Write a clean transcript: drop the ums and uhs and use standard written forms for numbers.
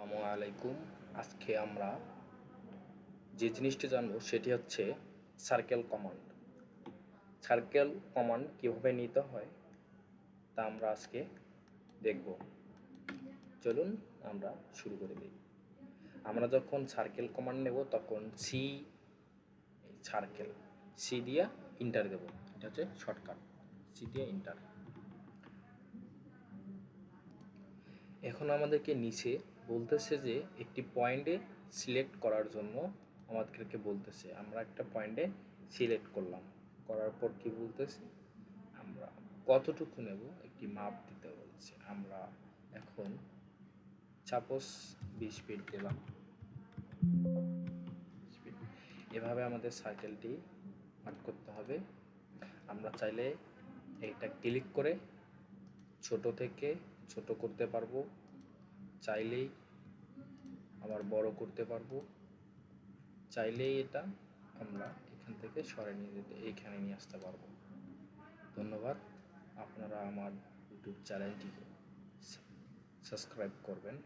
আসসালামু আলাইকুম। আজকে আমরা যে জিনিসটি জানবো সেটি হচ্ছে সার্কেল কমান্ড। সার্কেল কমান্ড কীভাবে নিতে হয় তা আমরা আজকে দেখব। চলুন আমরা শুরু করে দিই। আমরা যখন সার্কেল কমান্ড নেব তখন সি দিয়ে ইন্টার দেব। এটা হচ্ছে শর্টকাট, সি দিয়ে ইন্টার। এখন আমাদেরকে নিচে বলতেছে যে একটি পয়েন্টে সিলেক্ট করার জন্য আমাদেরকে বলতেছে, আমরা একটা পয়েন্টে সিলেক্ট করার পর কি বলতেছে, আমরা কতটুকু নেব একটি মাপ দিতে বলছে। আমরা এখন সাপোজ 20 ফিট দিলাম। এভাবে আমাদের সার্কেলটি আর্ট করতে হবে। আমরা চাইলে এইটা ক্লিক করে ছোট থেকে ছোট করতে পারবো, চাইলেই আবার বড় করতে পারবো, চাইলেই এটা আমরা এখান থেকে সরে নিয়ে যেতে এইখানে নিয়ে আসতে পারবো। ধন্যবাদ। আপনারা আমার ইউটিউব চ্যানেলটিকে সাবস্ক্রাইব করবেন।